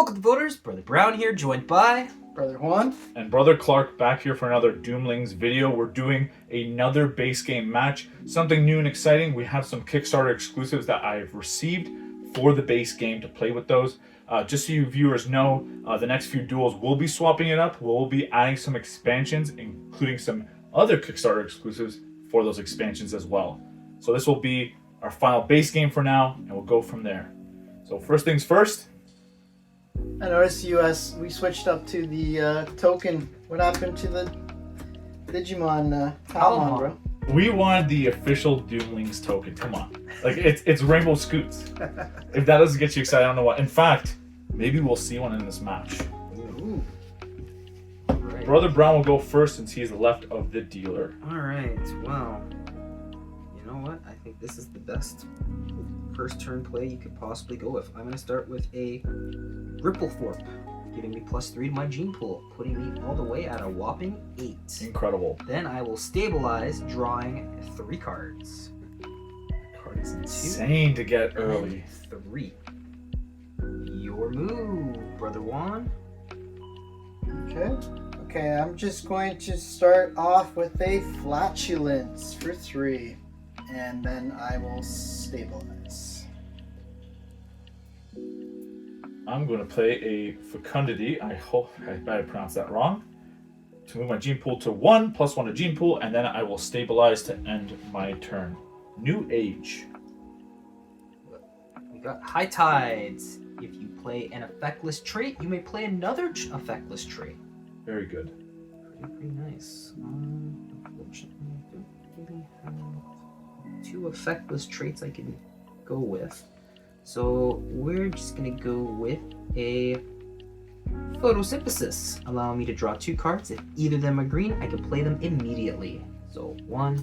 Welcome to Voters, Brother Brown here, joined by Brother Juan and Brother Clark back here for another Doomlings video. We're doing another base game match. Something new and exciting. We have some Kickstarter exclusives that I've received for the base game to play with those. Just so you viewers know, the next few duels we'll be swapping it up. We'll be adding some expansions, including some other Kickstarter exclusives for those expansions as well. So this will be our final base game for now, and we'll go from there. So first things first. I noticed we switched up to the token. What happened to the Digimon Palmon, bro? We wanted the official Doomlings token. Come on. Like, it's Rainbow Scoots. If that doesn't get you excited, I don't know what. In fact, maybe we'll see one in this match. Ooh. Right. Brother Brown will go first since he's left of the dealer. Alright, well, you know what? I think this is the best first turn play you could possibly go with. I'm going to start with a Ripplethorpe, giving me +3 to my gene pool, putting me all the way at a whopping 8. Incredible. Then I will stabilize, drawing 3 cards. Card is insane to get early. 3. Your move, Brother Juan. Okay, I'm just going to start off with a Flatulence for 3, and then I will stabilize. I'm going to play a Fecundity. I hope I pronounced that wrong. To move my gene pool to 1, +1 to gene pool, and then I will stabilize to end my turn. New Age. We got High Tides. If you play an effectless trait, you may play another effectless trait. Very good. Pretty nice. Unfortunately, I don't really have 2 effectless traits I can go with. So we're just gonna go with a Photosynthesis, allowing me to draw 2 cards. If either of them are green, I can play them immediately. So 1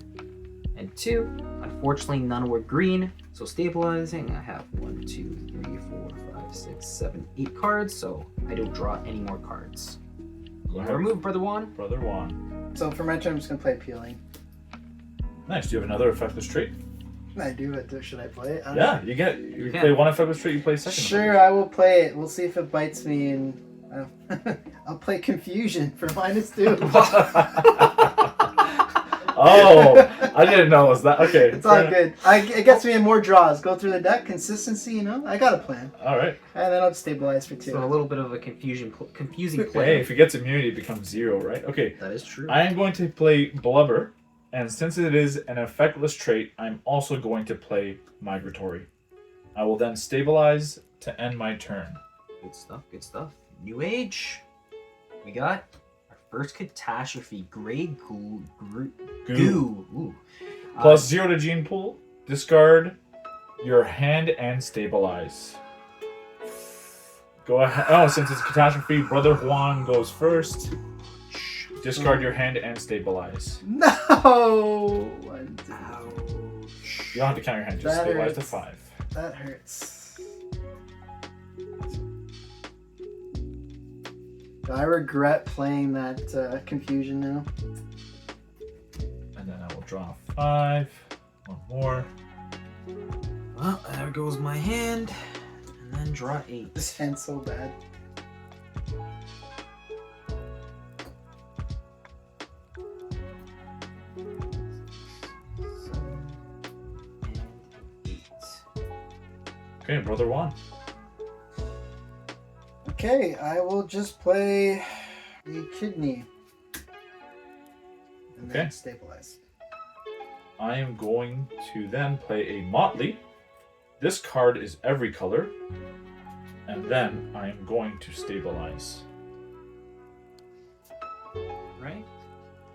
and 2. Unfortunately, none were green. So stabilizing, I have 1, 2, 3, 4, 5, 6, 7, 8 cards. So I don't draw any more cards. Go ahead. Remove, Brother Juan. Brother Juan. So for my turn, I'm just going to play Peeling. Nice. Do you have another effectless trait? I do, but should I play it? I don't Yeah, know. you play one effectless trait, you play second. Sure, I will play it. We'll see if it bites me, and I'll play Confusion for -2. Oh, I didn't know it was that. Okay. It's all good. It gets me in more draws. Go through the deck, consistency, you know? I got a plan. All right. And then I'll stabilize for 2. So a little bit of a confusing Hey, play. if he gets immunity, it becomes 0, right? Okay. That is true. I am going to play Blubber, and since it is an effectless trait, I'm also going to play Migratory. I will then stabilize to end my turn. Good stuff, good stuff. New Age. We got our first Catastrophe. Grey Goo. Ooh. +0 to gene pool. Discard your hand and stabilize. Go ahead. Oh, since it's Catastrophe, Brother Juan goes first. Discard your hand and stabilize. No! You don't have to count your hand, just That stabilize hurts. to 5. That hurts. I regret playing that Confusion now. And then I will draw 5. One more. Well, there goes my hand. And then draw 8. This hand's so bad. Okay, Brother Juan. Okay, I will just play the Kidney. And Okay. then stabilize. I am going to then play a Motley. This card is every color. And then I am going to stabilize. Right?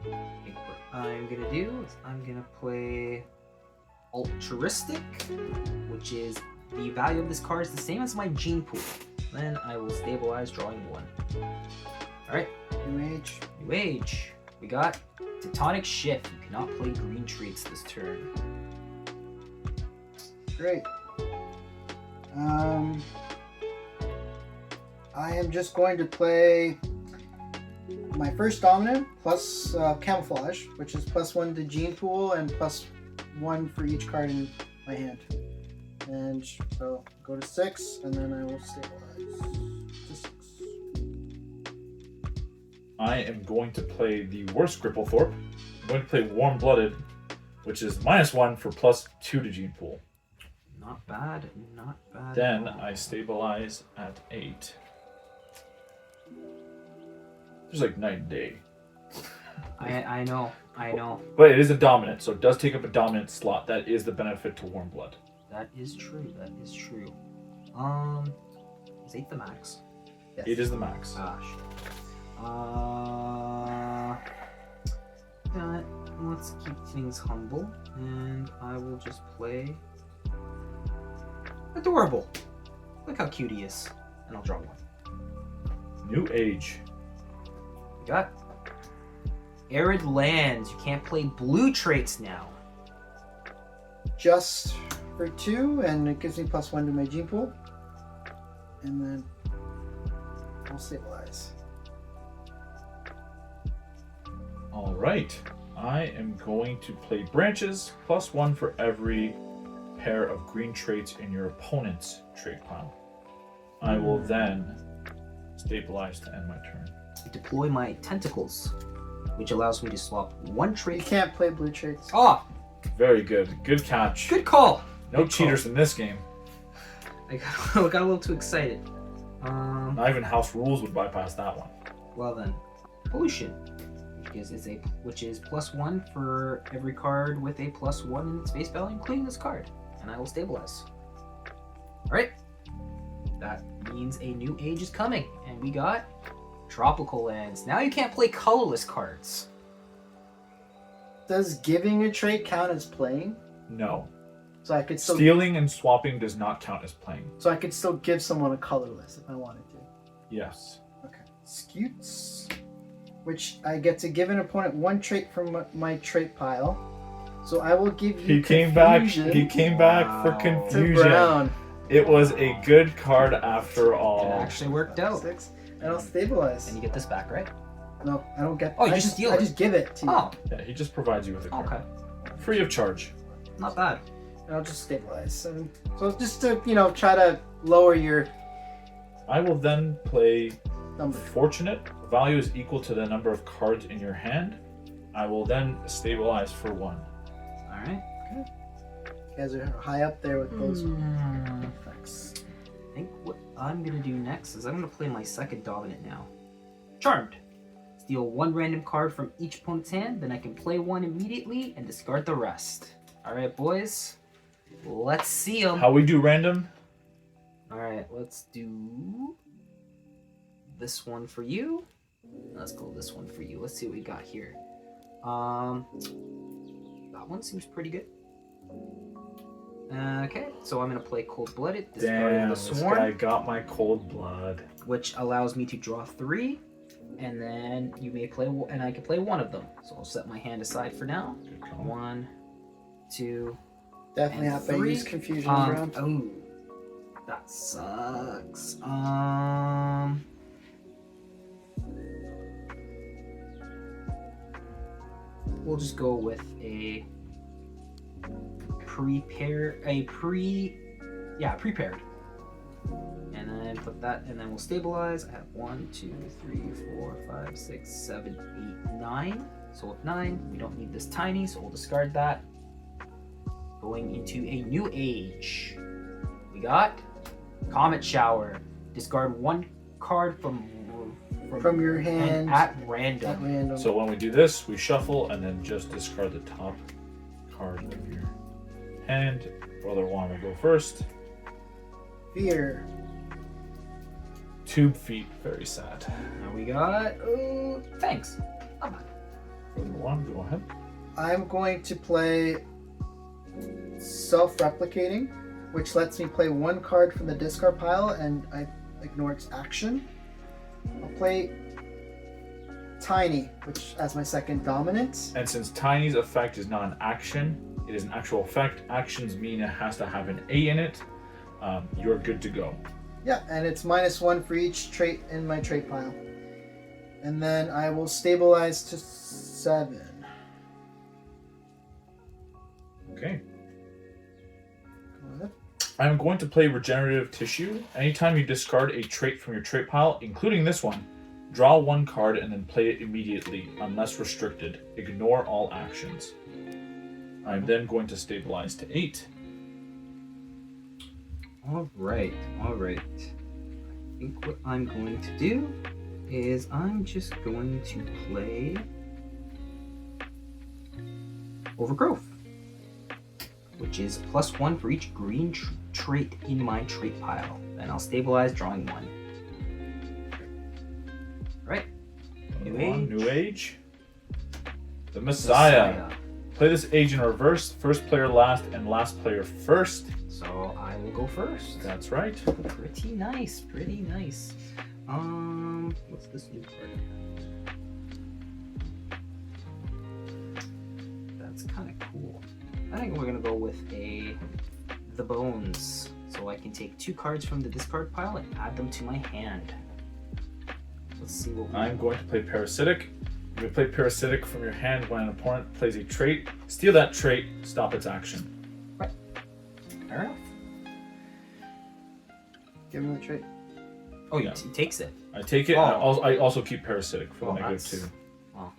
I think what I'm going to do is I'm going to play Altruistic, which is the value of this card is the same as my gene pool. Then I will stabilize, drawing 1. Alright, New Age. New Age. We got Tectonic Shift. You cannot play green traits this turn. Great. I am just going to play my first Dominant plus Camouflage, which is +1 to Gene Pool and +1 for each card in my hand. And so go to 6, and then I will stabilize. Just I am going to play the worst Gripplethorpe. I'm going to play Warm-Blooded, which is -1 for +2 to gene pool. Not bad, not bad. Then at all. I stabilize at 8. There's like night and day. I know. But it is a dominant, so it does take up a dominant slot. That is the benefit to Warm Blood. That is true. Is 8 the max? Yes. It is the max. Gosh. Let's keep things humble, and I will just play Adorable. Look how cute he is. And I'll draw 1. New Age. We got Arid Lands. You can't play blue traits now. Just for 2, and it gives me +1 to my gene pool. And then I'll stabilize. All right. I am going to play Branches, +1 for every pair of green traits in your opponent's trait pile. I will then stabilize to end my turn. Deploy my Tentacles, which allows me to swap 1 You trait. can't play blue traits. Oh, Very good. Good catch. good call. No Good cheaters in this game. I got a little too excited. Not even house rules would bypass that one. Well then, Pollution, which is +1 for every card with a +1 in its face value, including this card, and I will stabilize. All right, that means a new age is coming, and we got Tropical Lands. Now you can't play colorless cards. Does giving a trait count as playing? No. So I could still Stealing and swapping does not count as playing. So I could still give someone a colorless if I wanted to. Yes. Okay. Scutes, which I get to give an opponent 1 trait from my trait pile. So I will give you He came back. Confusion He came back for Wow. to confusion. brown. It was a good card after It all. actually worked out. 6, and I'll stabilize. And you get this back, right? No, I don't get. Oh, you I just steal I it. just give it to you. Oh, Yeah, he just provides you with a card. okay. Free of charge. Not bad. And I'll just stabilize. So just to try to lower your I will then play number. Fortunate. Value is equal to the number of cards in your hand. I will then stabilize for 1. All right. You guys are high up there with those Hmm. effects. I think what I'm gonna do next is I'm gonna play my second dominant now. Charmed. Steal 1 random card from each opponent's hand, then I can play 1 immediately and discard the rest. Alright, boys. Let's see them. How we do random? Alright, let's do this one for you. Let's go this one for you. Let's see what we got here. That one seems pretty good. Okay, so I'm gonna play Cold Blooded, discarding Damn, the this Swarm, guy got my cold blood. which allows me to draw 3, and then you may play, and I can play 1 of them. So I'll set my hand aside for now. Good call. 1, 2, Definitely and have to 3. use confusion around. Oh, that sucks. We'll just go with a prepared. And then put that, and then we'll stabilize. I have 1, 2, 3, 4, 5, 6, 7, 8, 9. So with 9, we don't need this tiny, so we'll discard that. Going into a new age. We got Comet Shower. Discard 1 card from From your hand at at random. random. So when we do this, we shuffle and then just discard the top card of your hand. Brother Juan will go first. Fear. Tube feet, very sad. Now we got thanks. Not bad. Brother Juan, go ahead. I'm going to play Self-Replicating, which lets me play 1 card from the discard pile and I ignore its action. I'll play Tiny, which as my second dominant. And since Tiny's effect is not an action, it is an actual effect. Actions mean it has to have an A in it. You're good to go. Yeah, and it's -1 for each trait in my trait pile. And then I will stabilize to 7. Okay. Go ahead. I'm going to play Regenerative Tissue. Anytime you discard a trait from your trait pile, including this one, Draw one card and then play it immediately, unless restricted. Ignore all actions. I'm then going to stabilize to 8. Alright. I think what I'm going to do is I'm just going to play Overgrowth, which is +1 for each green trait in my trait pile. Then I'll stabilize, drawing 1. Right. New Age. The Messiah. Play this age in reverse. First player last and last player first. So I will go first. That's right. Pretty nice. What's this new card? That's kind of cool. I think we're gonna go with the Bones, so I can take 2 cards from the discard pile and add them to my hand. Let's see what I'm going to play Parasitic. You may play Parasitic from your hand when an opponent plays a trait. Steal that trait, stop its action. Right. Fair enough. Give him the trait. Oh, Yeah. he takes it. I take it. Oh. I also keep Parasitic for the that's- -2. Well,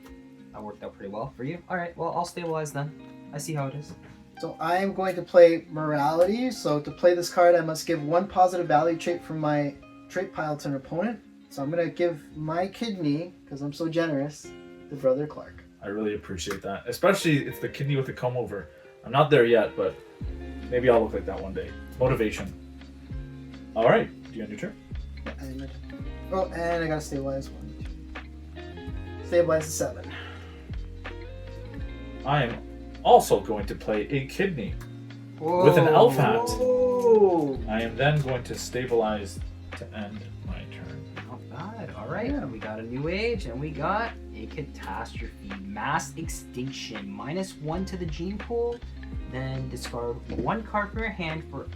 that worked out pretty well for you. Alright, well, I'll stabilize then. I see how it is. So I am going to play Morality. So to play this card, I must give 1 positive value trait from my trait pile to an opponent. So I'm going to give my kidney, because I'm so generous, to Brother Clark. I really appreciate that. Especially it's the kidney with the comb over. I'm not there yet, but maybe I'll look like that one day. Motivation. All right. Do you end your turn? Oh, and I got to stabilize 1, 2. Stabilize to 7. I am also going to play a kidney with an elf hat. Oh! I am then going to stabilize to end my turn. Not bad. Alright, Yeah. we got a new age and we got a catastrophe. Mass extinction. -1 to the gene pool. Then discard 1 card from your hand for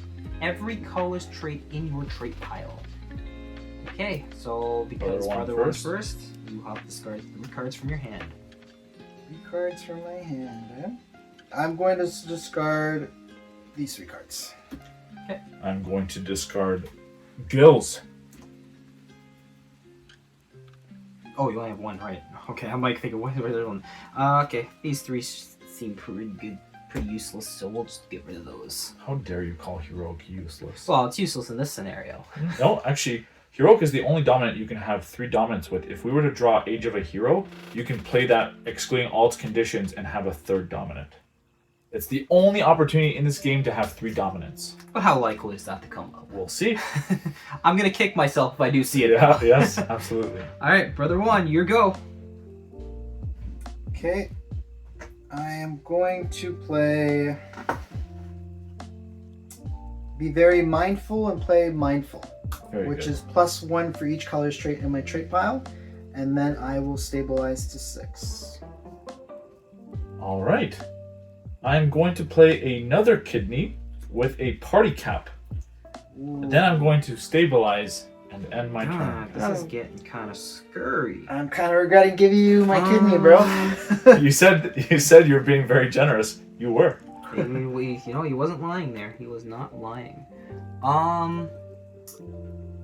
every colorless trait in your trait pile. Okay, so because Brother Brother one won first, you have to discard 3 cards from your hand. 3 cards from my hand, eh? I'm going to discard these 3 cards. I'm going to discard Gills. Oh, you only have 1, right? Okay, I'm like thinking, where's the other one? Okay, these 3 seem pretty good, pretty useless, so we'll just get rid of those. How dare you call Heroic useless? Well, it's useless in this scenario. No, actually, Heroic is the only dominant you can have 3 dominants with. If we were to draw Age of a Hero, you can play that excluding all its conditions and have a 3rd dominant. It's the only opportunity in this game to have 3 dominants. But how likely is that to come up? We'll see. I'm gonna kick myself if I do see it. Yeah, yes, absolutely. Alright, Brother 1, your go. Okay. I am going to play... Be very mindful and play Mindful. Very which good. is +1 for each color's trait in my trait pile, and then I will stabilize to 6. All right. I'm going to play another kidney with a party cap. Then I'm going to stabilize and end my turn. This is getting kind of scurry. I'm kind of regretting giving you my kidney, bro. You said you're being very generous. You were. He wasn't lying there. He was not lying.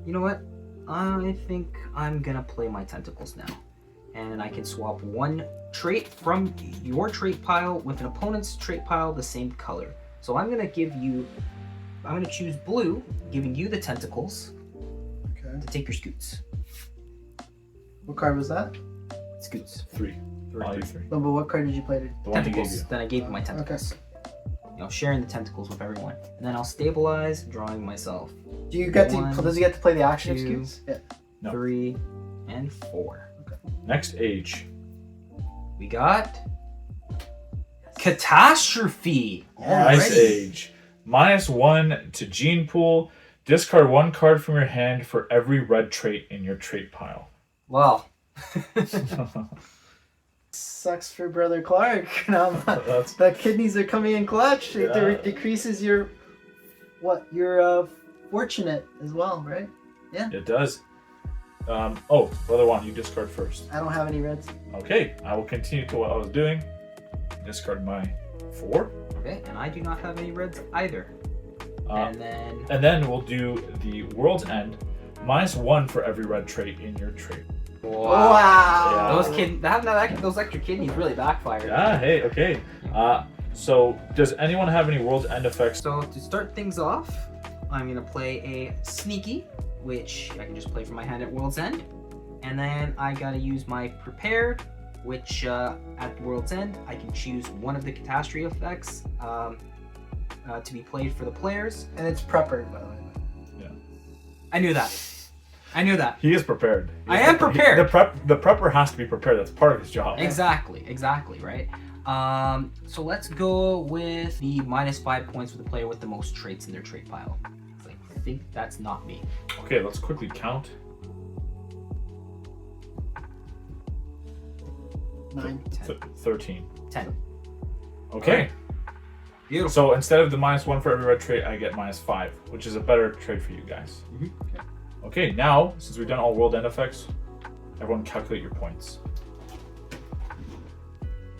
You know what? I think I'm gonna play my tentacles now. And I can swap 1 trait from your trait pile with an opponent's trait pile the same color. So I'm gonna choose blue, giving you the tentacles Okay. to take your scoots. What card was that? Scoots. 3. I'll use 3. No, but what card did you play? The one he gave Tentacles. you. Then I gave you my tentacles. Sharing the tentacles with everyone. And then I'll stabilize, drawing myself. Do you get One, to? Does he get to play the action of 2, Scoots? Yeah. No. 3, and 4. Next age. We got Catastrophe. Nice Alrighty. age. -1 to gene pool. Discard 1 card from your hand for every red trait in your trait pile. Well, Sucks for Brother Clark. Now That's the kidneys are coming in clutch. Yeah. It decreases your fortunate as well, right? it does. Brother 1, you discard first. I don't have any reds. Okay, I will continue to what I was doing. Discard my 4. okay, and I do not have any reds either. Uh, and then And then we'll do the World's End. -1 for every red trait in your trait. Wow. Those extra kidneys really backfired. Yeah, hey, okay. So does anyone have any world's end effects? So to start things off, I'm gonna play a sneaky, which I can just play from my hand at World's End. And then I gotta use my prepared, which at World's End, I can choose one of the catastrophe effects to be played for the players. And it's prepper, by the way. I knew that. He is prepared. I am prepared. The prepper has to be prepared. That's part of his job. Exactly, right? So let's go with the -5 points for the player with the most traits in their trait pile. I think that's not me. Okay, let's quickly count. 9. 13. 10. Okay. Beautiful. So instead of the -1 for every red trait, I get -5, which is a better trait for you guys. Okay, now, since we've done all world end effects, everyone calculate your points.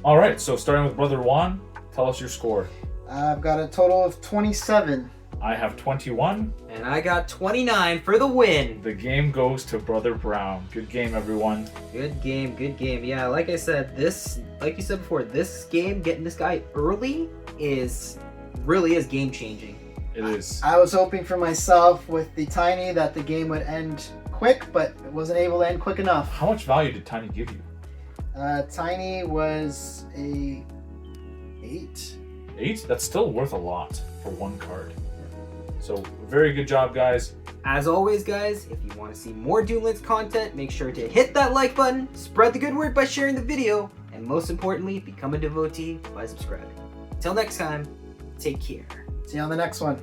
All right, so starting with Brother Juan, tell us your score. I've got a total of 27. I have 21. And I got 29 for the win. The game goes to Brother Brown. Good game, everyone. Good game. Yeah, like I said, like you said before, this game, getting this guy early really is game changing. It is. I was hoping for myself with the Tiny that the game would end quick, but it wasn't able to end quick enough. How much value did Tiny give you? Tiny was a 8. 8? That's still worth a lot for one card. So, very good job, guys. As always, guys, if you want to see more Doomlings content, make sure to hit that like button, spread the good word by sharing the video, and most importantly, become a devotee by subscribing. Until next time, take care. See you on the next one.